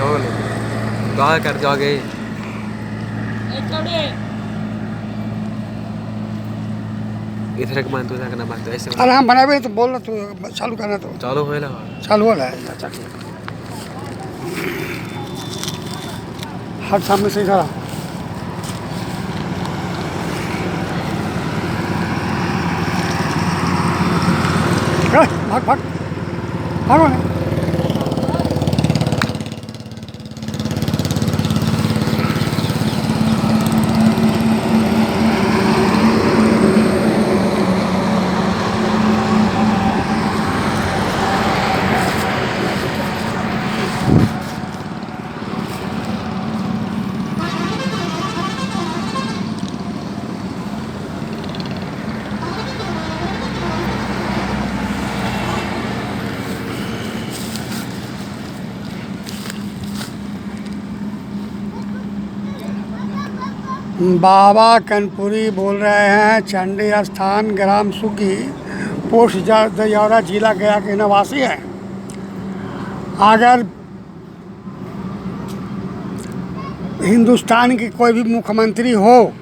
चौल गाय कर जाओगे इधर एक मान तो करना बात ऐसे अरे हम बनावे तो बोल रहा तू चालू करना तो चालू होएला चालू हो रहा है। अच्छा हट सामने से सारा भाग भाग भागो ना। बाबा कनपुरी बोल रहे हैं, चंडी स्थान ग्राम सुगी पोस्ट जयौरा जिला गया के निवासी है। अगर हिंदुस्तान की कोई भी मुख्यमंत्री हो,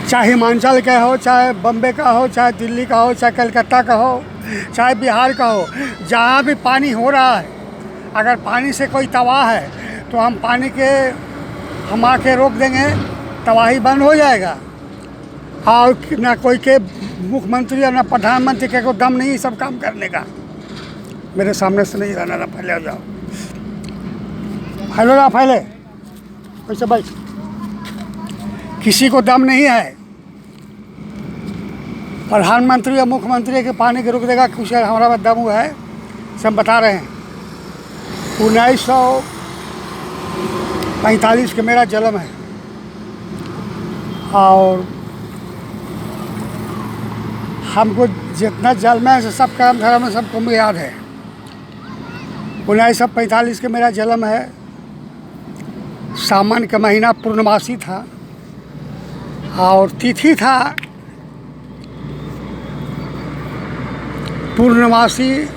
चाहे हिमाचल का हो, चाहे बम्बे का हो, चाहे दिल्ली का हो, चाहे कलकत्ता का हो, चाहे बिहार का हो, जहाँ भी पानी हो रहा है, अगर पानी से कोई तबाह है तो हम आके रोक देंगे, तबाही बंद हो जाएगा। और ना कोई के मुख्यमंत्री और ना प्रधानमंत्री के को दम नहीं सब काम करने का। मेरे सामने से नहीं रहना, पहले हो जाओ, पहले वैसे भाई किसी को दम नहीं है। प्रधानमंत्री या मुख्यमंत्री के पानी के रोक देगा, कुछ हमारा दम हुआ है, सब बता रहे हैं। 1945 के मेरा जन्म है और हमको जितना जन्म है सब कर्म धर्म में सबको मुझे याद है। 1945 के मेरा जन्म है, सावन का महीना पूर्णमासी था और तिथि था पूर्णमासी।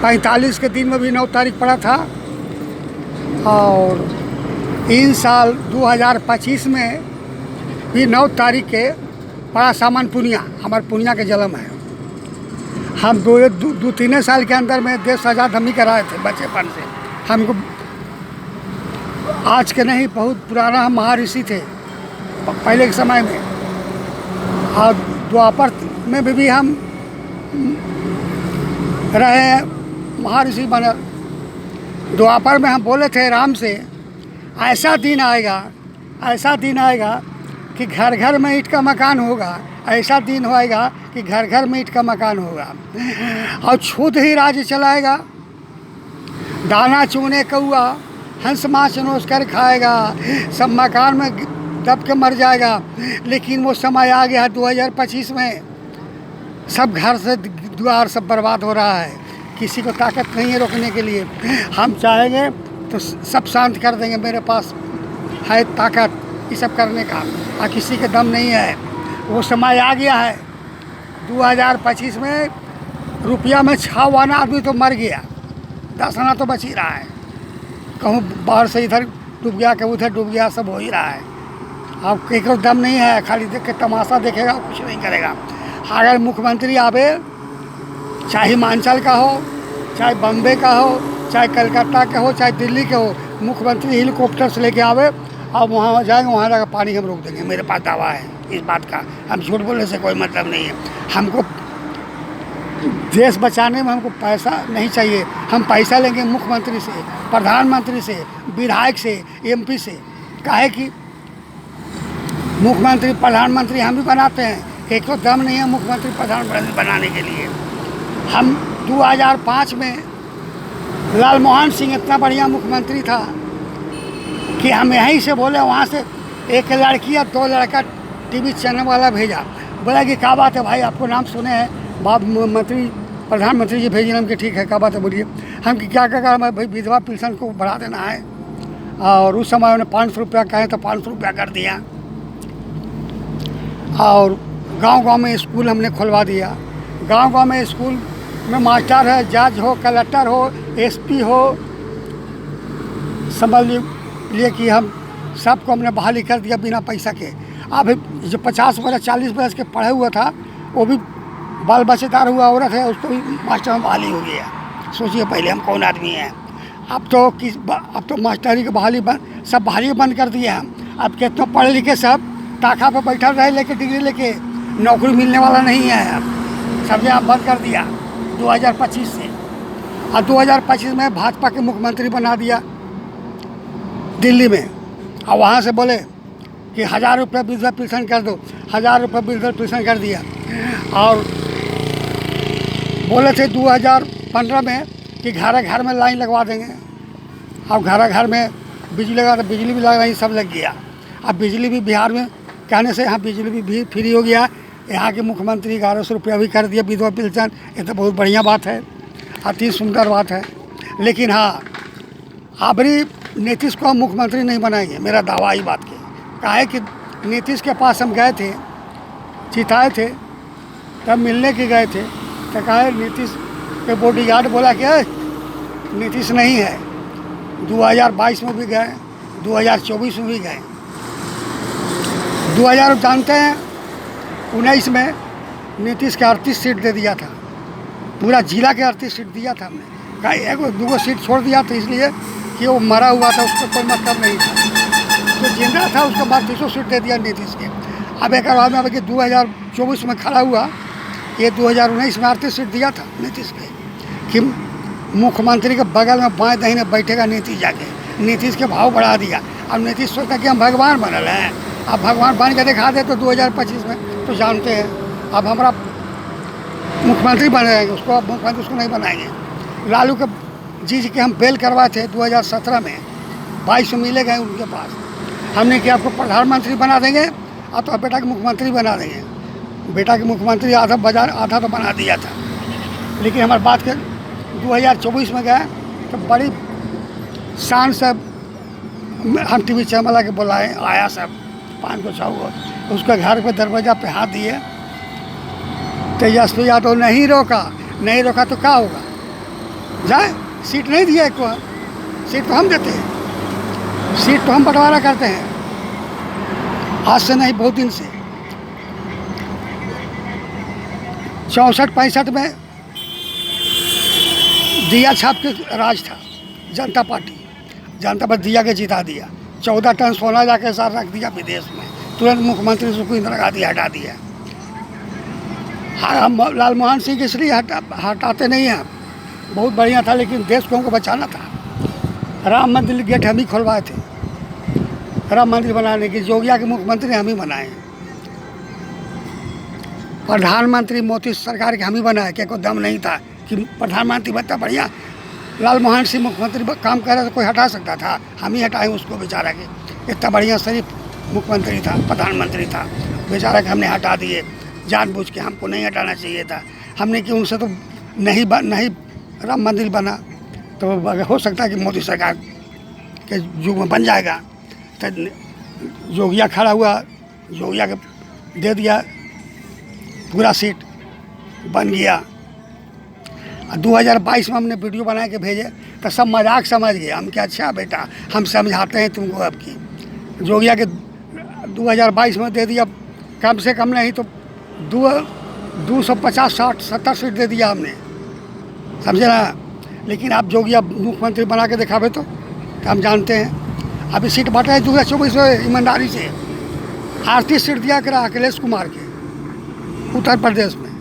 45 के दिन में भी 9 तारीख पड़ा था और इन साल 2025 में भी 9 तारीख के पड़ा सामान पुनिया, हमारे पुनिया के जन्म है। हम दो तीन साल के अंदर में देश आज़ाद हम ही कराए थे बचपन से। हमको आज के नहीं, बहुत पुराना हम महर्षि थे पहले के समय में। और द्वापर में भी हम रहे, महर्षि बने। द्वापर में हम बोले थे राम से, ऐसा दिन आएगा कि घर घर में ईंट का मकान होगा, ऐसा दिन होएगा कि घर घर में ईंट का मकान होगा और खुद ही राज्य चलाएगा। दाना चुने कौआ हंस माछ नोच कर खाएगा, सब मकान में दब के मर जाएगा। लेकिन वो समय आ गया 2025 में, सब घर से द्वार सब बर्बाद हो रहा है, किसी को ताकत नहीं है रोकने के लिए। हम चाहेंगे तो सब शांत कर देंगे, मेरे पास है ताकत ये सब करने का, और किसी के दम नहीं है। वो समय आ गया है 2025 में। रुपया में 6 आना आदमी तो मर गया, 10 आना तो बच ही रहा है। कहूँ बाहर से इधर डूब गया, कहीं उधर डूब गया, सब हो ही रहा है। अब एक दम नहीं है, खाली देख के तमाशा देखेगा, कुछ नहीं करेगा। अगर मुख्यमंत्री आवे, चाहे हिमाचल का हो, चाहे बम्बे का हो, चाहे कलकत्ता का हो, चाहे दिल्ली के हो, मुख्यमंत्री हेलीकॉप्टर से लेके आवे और वहाँ जाएंगे, वहाँ जाकर पानी हम रोक देंगे। मेरे पास दावा है इस बात का, हम झूठ बोलने से कोई मतलब नहीं है। हमको देश बचाने में हमको पैसा नहीं चाहिए, हम पैसा लेंगे मुख्यमंत्री से, प्रधानमंत्री से, विधायक से, MP से। काहे कि मुख्यमंत्री प्रधानमंत्री हम भी बनाते हैं, एक तो दम नहीं है मुख्यमंत्री प्रधानमंत्री बनाने के लिए। हम 2005 में लाल मोहन सिंह इतना बढ़िया मुख्यमंत्री था कि हम यहीं से बोले, वहाँ से एक लड़की या 2 लड़का TV चैनल वाला भेजा, बोला कि क्या बात है भाई, आपको नाम सुने हैं, बाप मंत्री प्रधानमंत्री जी भेजिए। हम कि ठीक है, क्या बात है बोलिए। हम कि क्या कहा, भाई विधवा पेंशन को बढ़ा देना है। और उस समय उन्हें 500 रुपया कहे तो 500 रुपया कर दिया। और गांव-गांव में स्कूल हमने खुलवा दिया। गांव-गांव में स्कूल में मास्टर है, जज हो, कलेक्टर हो, SP हो, समझ लिए कि हम सबको हमने बहाली कर दिया बिना पैसा के। अब जो 50 बरस 40 बरस के पढ़े हुआ था वो भी बाल बच्चेदार हुआ औरत है, उसको भी मास्टर में बहाली हो गया। सोचिए पहले हम कौन आदमी हैं। अब तो मास्टरी की बहाली सब बहाली बंद कर दिए हम। अब कितना पढ़े लिखे सब ताखा पर बैठा रहे लेके डिग्री लेके, नौकरी मिलने वाला नहीं है। अब सब जगह बंद कर दिया 2025 से। और 2025 में भाजपा के मुख्यमंत्री बना दिया दिल्ली में। और वहाँ से बोले कि 1000 रुपये वृद्धा पेंशन कर दो, 1000 रुपये वृद्धा पेंशन कर दिया। और बोले थे 2015 में कि घर घर में लाइन लगवा देंगे। अब घर घर में बिजली लगा तो बिजली भी लगा, सब लग गया। अब बिजली भी बिहार में कहने से यहाँ बिजली भी फ्री हो गया। यहाँ के मुख्यमंत्री 1100 रुपया भी कर दिया विधवा पेंशन। ये तो बहुत बढ़िया बात है, अति सुंदर बात है। लेकिन हाँ, अबरी नीतीश को हम मुख्यमंत्री नहीं बनाएंगे, मेरा दावा ही बात की। कहा है कि नीतीश के पास हम गए थे, चिताए थे, तब मिलने के गए थे तो कहा है नीतीश के बॉडीगार्ड बोला कि नीतीश नहीं है। 2022 में भी गए, 2024 में भी गए। 2000 जानते हैं 19 में नीतीश के 38 सीट दे दिया था, पूरा जिला के 38 सीट दिया था हमने। कहा एगो 2 सीट छोड़ दिया था इसलिए कि वो मरा हुआ था, उसको कोई मतलब नहीं था। जो जिंदा था उसको 3200 सीट दे दिया नीतीश के। अब एक बाद में कि 2024 में खड़ा हुआ, ये 2019 में 38 सीट दिया था नीतीश के कि मुख्यमंत्री के बगल में बाएं दाहिने बैठेगा नीतीश जाके। नीतीश के भाव बढ़ा दिया। अब नीतीश सोचता कि हम भगवान बनल हैं, अब भगवान बन के दिखा दे तो 2025 में तो जानते हैं अब हमारा मुख्यमंत्री बनाएंगे उसको, अब मुख्यमंत्री उसको नहीं बनाएंगे। लालू के जी के हम बेल करवाए थे 2017 में, 22 मिले गए उनके पास। हमने कि आपको प्रधानमंत्री बना देंगे और तो बेटा के मुख्यमंत्री बना देंगे। बेटा के मुख्यमंत्री आधा तो बना दिया था। लेकिन हमारी बात के 2024 में गए तो बड़ी शान से हम टीवी चैनल के बुलाए, आया सब 5 को 6 उसके घर पे दरवाज़ा पे हाथ दिए। तेजस्वी यादव नहीं रोका तो क्या होगा, जाए सीट नहीं दिया को, सीट तो हम देते हैं, सीट तो हम बंटवारा करते हैं। आज से नहीं, बहुत दिन से। 64-65 में दिया छाप के राज था जनता पार्टी दिया के जिता दिया। 14 टन सोना जाके साथ रख दिया विदेश में, तुरंत मुख्यमंत्री से कोई इंदिरा गांधी हटा दिया। हाँ, हम लालमोहन सिंह इसलिए हटाते नहीं हैं, बहुत बढ़िया था लेकिन देश को हमको बचाना था। राम मंदिर गेट हम ही खुलवाए थे, राम मंदिर बनाने की जोगिया के मुख्यमंत्री हम ही बनाए। प्रधानमंत्री मोदी सरकार के हम ही बनाए, क्या कोई दम नहीं था कि प्रधानमंत्री बनता बढ़िया। लालमोहन सिंह मुख्यमंत्री काम कर रहा था, कोई हटा सकता था, हम ही हटाए उसको बेचारा के। इतना बढ़िया शरीफ मुख्यमंत्री था, प्रधानमंत्री था, बेचारा के हमने हटा दिए जानबूझ के। हमको नहीं हटाना चाहिए था। हमने कि उनसे तो नहीं राम मंदिर बना तो हो सकता है कि मोदी सरकार के युग में बन जाएगा। तो जोगिया खड़ा हुआ, जोगिया के दे दिया पूरा सीट, बन गया। 2022 में हमने वीडियो बना के भेजे तो सब मजाक समझ गए। हम क्या अच्छा बेटा हम समझाते हैं तुमको। अब की जोगिया के 2022 में दे दिया, कम से कम नहीं तो 250, 60, 70 सीट दे दिया हमने, समझे ना। लेकिन आप जोगिया मुख्यमंत्री बना के दिखावे तो हम जानते हैं। अभी सीट बांटा है 2024 में ईमानदारी से। 38 सीट दिया करा अखिलेश कुमार के उत्तर प्रदेश में।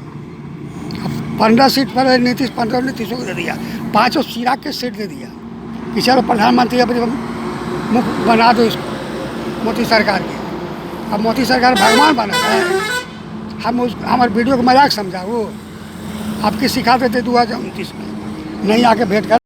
15 सीट पर नीतीश 15 नीतीश को दे दिया, 5 चिराग के सीट दे दिया कि चलो प्रधानमंत्री अपने मुख्य बना दो इसको मोदी सरकार की। अब मोदी सरकार भगवान बना है। हम हमारे वीडियो को मजाक समझा, वो आपके सिखा देते 2029 में नहीं आके भेंट कर।